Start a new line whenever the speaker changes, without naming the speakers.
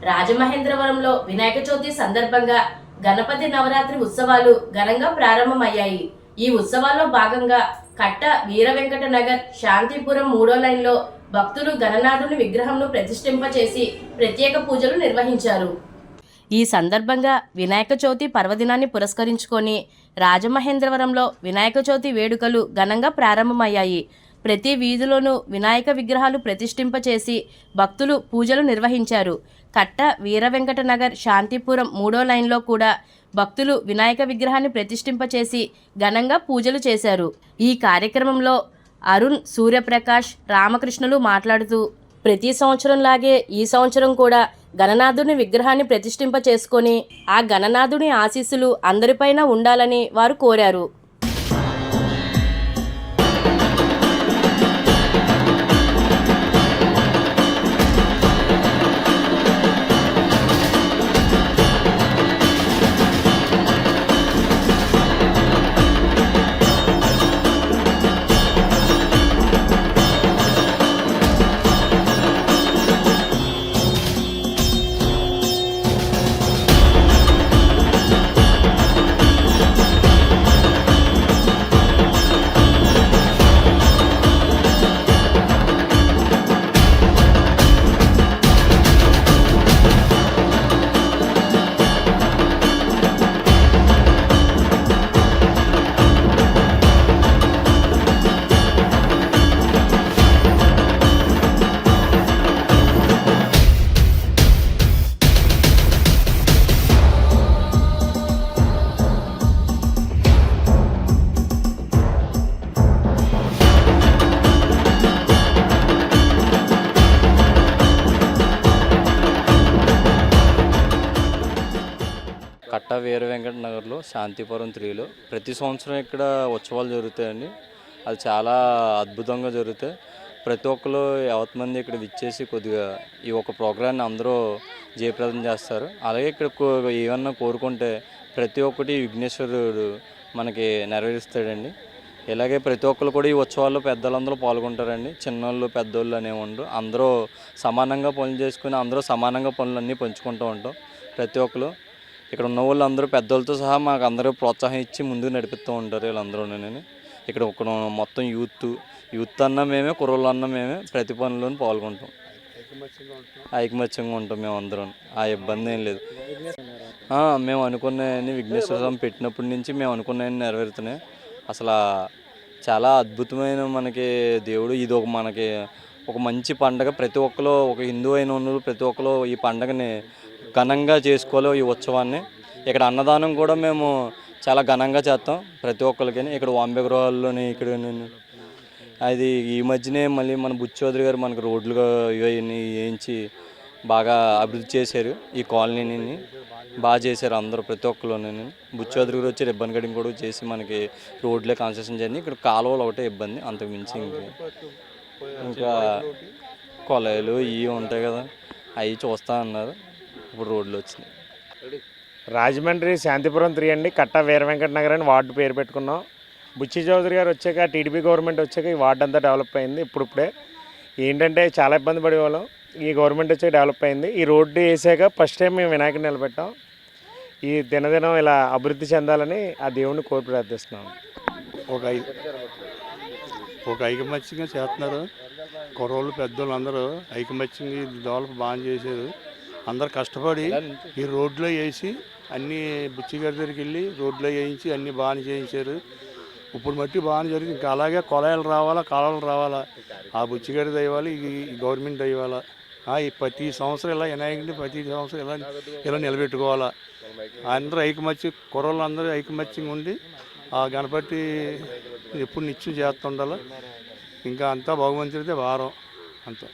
రాజమహేంద్రవరంలో వినాయక చవితి సందర్భంగా గణపతి నవరాత్రి ఉత్సవాలు ఘనంగా ప్రారంభమయ్యాయి. ఈ ఉత్సవాల్లో భాగంగా కట్ట వీర వెంకట నగర్ శాంతిపురం 3వ లైన్లో భక్తులు గణనాథుని విగ్రహంను ప్రతిష్ఠింపచేసి ప్రత్యేక పూజలు నిర్వహించారు. ఈ సందర్భంగా వినాయక చవితి పర్వదినాన్ని పురస్కరించుకొని రాజమహేంద్రవరంలో వినాయక చవితి వేడుకలు ఘనంగా ప్రారంభమయ్యాయి. ప్రతి వీధిలోనూ వినాయక విగ్రహాలు ప్రతిష్ఠింపచేసి భక్తులు పూజలు నిర్వహించారు. కట్ట వీర వెంకట నగర్ శాంతిపురం 3వ లైన్లో కూడా భక్తులు వినాయక విగ్రహాన్ని ప్రతిష్ఠింపచేసి ఘనంగా పూజలు చేశారు. ఈ కార్యక్రమంలో అరుణ్, సూర్యప్రకాష్, రామకృష్ణులు మాట్లాడుతూ ప్రతి సంవత్సరంలాగే ఈ సంవత్సరం కూడా గణనాథుని విగ్రహాన్ని ప్రతిష్ఠింప చేసుకొని ఆ గణనాథుని ఆశీస్సులు అందరిపైన ఉండాలని వారు కోరారు.
కట్ట వీర వెంకట నగర్లో శాంతిపురం 3లో ప్రతి సంవత్సరం ఇక్కడ ఉత్సవాలు జరుగుతాయండి. అది చాలా అద్భుతంగా జరుగుతాయి. ప్రతి ఒక్కరు యావత్ మంది ఇక్కడ విచ్చేసి కొద్దిగా ఈ ఒక ప్రోగ్రాన్ని అందరూ జయప్రదం చేస్తారు. అలాగే ఇక్కడ ఏమన్నా కోరుకుంటే ప్రతి ఒక్కటి విఘ్నేశ్వరుడు మనకి నెరవేరుస్తాడండి. ఇలాగే ప్రతి ఒక్కరు కూడా ఈ ఉత్సవాల్లో పెద్దలందరూ పాల్గొంటారండి. చిన్నోళ్ళు పెద్దోళ్ళు అనేవి ఉండరు. అందరూ సమానంగా పనులు చేసుకుని అందరూ సమానంగా పనులన్నీ పంచుకుంటూ ఉంటాం. ప్రతి ఒక్కరు ఇక్కడ ఉన్న వాళ్ళు అందరూ పెద్దలతో సహా మాకు అందరూ ప్రోత్సాహం ఇచ్చి ముందుకు నడిపిస్తూ ఉంటారు. వీళ్ళందరూ ఇక్కడ ఒక మొత్తం యూత్ అన్నా మేమే, కుర్రోళ్ళు అన్నా మేమే ప్రతి పనులను పాల్గొంటాం. ఐకమత్యంగా ఉంటాం మేము అందరం. ఆ ఇబ్బంది ఏం లేదు. మేము అనుకున్నాయని విఘ్నేశ్వర స్వామి పెట్టినప్పటి నుంచి మేము అనుకున్నాయని నెరవేరుతున్నాయి. అసలు చాలా అద్భుతమైన మనకి దేవుడు. ఇది మనకి ఒక మంచి పండగ. ప్రతి ఒక్కరు ఒక హిందూ అయిన వాళ్ళు ప్రతి ఒక్కరు ఈ పండగని ఘనంగా చేసుకోవాలి. ఈ ఉత్సవాన్ని ఇక్కడ అన్నదానం కూడా మేము చాలా ఘనంగా చేస్తాం ప్రతి ఒక్కరికి. ఇక్కడ వాంబే గృహాల్లోని ఇక్కడ అది ఈ మధ్యనే మళ్ళీ మన బుచ్చి చౌదరి గారు మనకు రోడ్లుగా ఇవన్నీ వేయించి బాగా అభివృద్ధి చేశారు. ఈ కాలనీని బాగా చేశారు అందరూ ప్రతి ఒక్కరుని. బుచ్చి చౌదరి గారు వచ్చి రిబ్బన్ కటింగ్ కూడా చేసి మనకి రోడ్లే కన్స్ట్రక్షన్ చేయండి. ఇక్కడ కాలువలు ఒకటే ఇబ్బంది, అంతకు మించి ఇంకా కొలాయిలు ఇవి ఉంటాయి కదా, అవి చూస్తా అన్నారు. ఇప్పుడు రోడ్లు వచ్చినాయి.
రాజమండ్రి శాంతిపురం 3 అండి. కట్ట వీర వెంకట నగర్ అని వార్డు పేరు పెట్టుకున్నాం. బుచ్చి చౌదరి గారు వచ్చాక, టీడీపీ గవర్నమెంట్ వచ్చాక ఈ వార్డు అంతా డెవలప్ అయింది. ఇప్పుడే ఏంటంటే చాలా ఇబ్బంది పడేవాళ్ళం. ఈ గవర్నమెంట్ వచ్చాక డెవలప్ అయింది. ఈ రోడ్డు వేసాక ఫస్ట్ టైం మేము వినాయకుడిని నిలబెట్టాం. ఈ దినదినం ఇలా అభివృద్ధి చెందాలని ఆ దేవుడిని కోరి ప్రార్థిస్తున్నాం.
ఒక ఐకమత్యంగా చేస్తున్నారు. కుర్రోళ్ళు పెద్దోళ్ళు అందరూ ఐకమత్యంగా డెవలప్ బాగా చేశారు. అందరు కష్టపడి ఈ రోడ్లో వేసి అన్నీ బుచ్చి గారి దగ్గరికి వెళ్ళి రోడ్లో వేయించి అన్నీ బాగా చేయించారు. ఇప్పుడు మట్టి బాగా జరిగింది. ఇంకా అలాగే కొలాయిలు రావాలా, కాలువలు రావాలా. ఆ బుచ్చి గారి దయవాలి, ఈ గవర్నమెంట్ దయవాలా. ఈ ప్రతి సంవత్సరం ఇలా వినాయకుడిని ప్రతి సంవత్సరం ఇలా నిలబెట్టుకోవాలా. అందరూ ఐకమత్యం, కుర్రోళ్ళు అందరూ ఐకమత్యంగా ఉండి ఆ గణపతి ఎప్పుడు నిత్యం చేస్తుండాలి. ఇంకా అంతా భగవంతుడితే వారం అంతా.